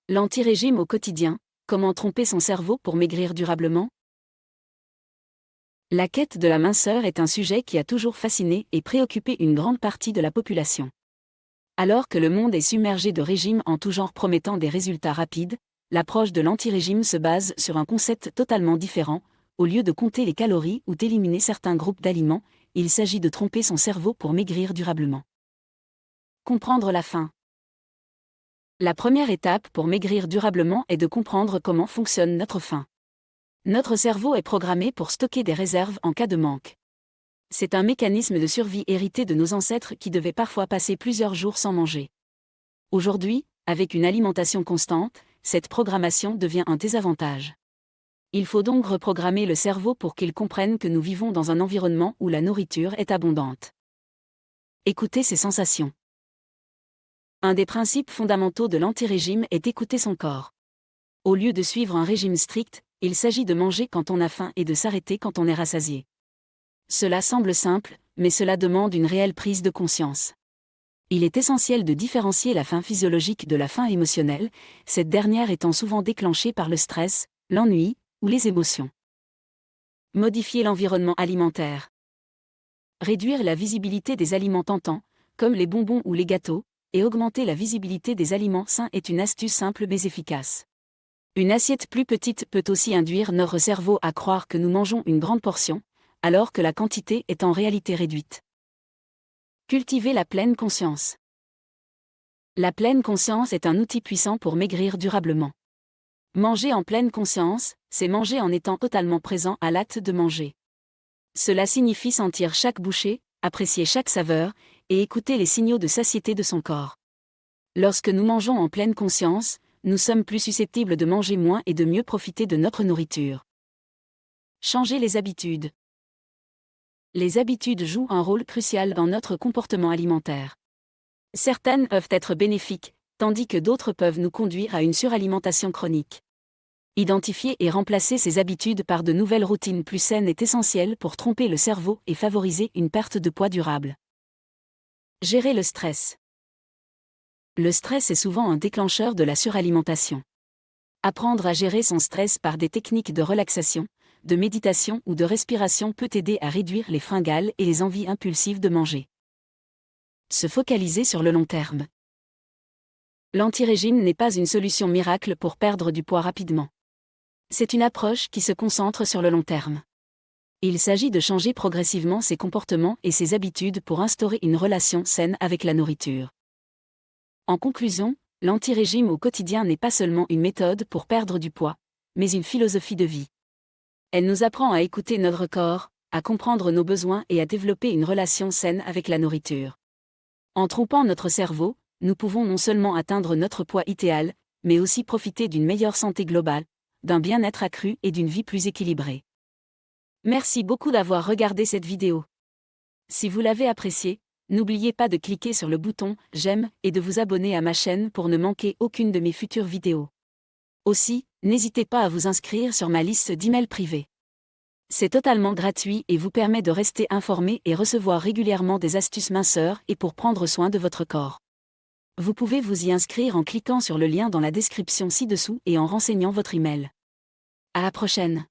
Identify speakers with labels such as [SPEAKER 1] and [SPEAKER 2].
[SPEAKER 1] L'anti-régime au quotidien, comment tromper son cerveau pour maigrir durablement? La quête de la minceur est un sujet qui a toujours fasciné et préoccupé une grande partie de la population. Alors que le monde est submergé de régimes en tout genre promettant des résultats rapides, l'approche de l'anti-régime se base sur un concept totalement différent. Au lieu de compter les calories ou d'éliminer certains groupes d'aliments, il s'agit de tromper son cerveau pour maigrir durablement. Comprendre la faim. La première étape pour maigrir durablement est de comprendre comment fonctionne notre faim. Notre cerveau est programmé pour stocker des réserves en cas de manque. C'est un mécanisme de survie hérité de nos ancêtres qui devaient parfois passer plusieurs jours sans manger. Aujourd'hui, avec une alimentation constante, cette programmation devient un désavantage. Il faut donc reprogrammer le cerveau pour qu'il comprenne que nous vivons dans un environnement où la nourriture est abondante. Écouter ses sensations. Un des principes fondamentaux de l'anti-régime est écouter son corps. Au lieu de suivre un régime strict, il s'agit de manger quand on a faim et de s'arrêter quand on est rassasié. Cela semble simple, mais cela demande une réelle prise de conscience. Il est essentiel de différencier la faim physiologique de la faim émotionnelle, cette dernière étant souvent déclenchée par le stress, l'ennui ou les émotions. Modifier l'environnement alimentaire. Réduire la visibilité des aliments tentants, comme les bonbons ou les gâteaux, et augmenter la visibilité des aliments sains est une astuce simple mais efficace. Une assiette plus petite peut aussi induire notre cerveau à croire que nous mangeons une grande portion, alors que la quantité est en réalité réduite. Cultiver la pleine conscience. La pleine conscience est un outil puissant pour maigrir durablement. Manger en pleine conscience, c'est manger en étant totalement présent à l'acte de manger. Cela signifie sentir chaque bouchée, apprécier chaque saveur, et écouter les signaux de satiété de son corps. Lorsque nous mangeons en pleine conscience, nous sommes plus susceptibles de manger moins et de mieux profiter de notre nourriture. Changer les habitudes. Les habitudes jouent un rôle crucial dans notre comportement alimentaire. Certaines peuvent être bénéfiques, tandis que d'autres peuvent nous conduire à une suralimentation chronique. Identifier et remplacer ces habitudes par de nouvelles routines plus saines est essentiel pour tromper le cerveau et favoriser une perte de poids durable. Gérer le stress. Le stress est souvent un déclencheur de la suralimentation. Apprendre à gérer son stress par des techniques de relaxation, de méditation ou de respiration peut aider à réduire les fringales et les envies impulsives de manger. Se focaliser sur le long terme. L'anti-régime n'est pas une solution miracle pour perdre du poids rapidement. C'est une approche qui se concentre sur le long terme. Il s'agit de changer progressivement ses comportements et ses habitudes pour instaurer une relation saine avec la nourriture. En conclusion, l'anti-régime au quotidien n'est pas seulement une méthode pour perdre du poids, mais une philosophie de vie. Elle nous apprend à écouter notre corps, à comprendre nos besoins et à développer une relation saine avec la nourriture. En trompant notre cerveau, nous pouvons non seulement atteindre notre poids idéal, mais aussi profiter d'une meilleure santé globale, d'un bien-être accru et d'une vie plus équilibrée. Merci beaucoup d'avoir regardé cette vidéo. Si vous l'avez appréciée, n'oubliez pas de cliquer sur le bouton « J'aime » et de vous abonner à ma chaîne pour ne manquer aucune de mes futures vidéos. Aussi, n'hésitez pas à vous inscrire sur ma liste d'emails privés. C'est totalement gratuit et vous permet de rester informé et recevoir régulièrement des astuces minceurs et pour prendre soin de votre corps. Vous pouvez vous y inscrire en cliquant sur le lien dans la description ci-dessous et en renseignant votre email. À la prochaine.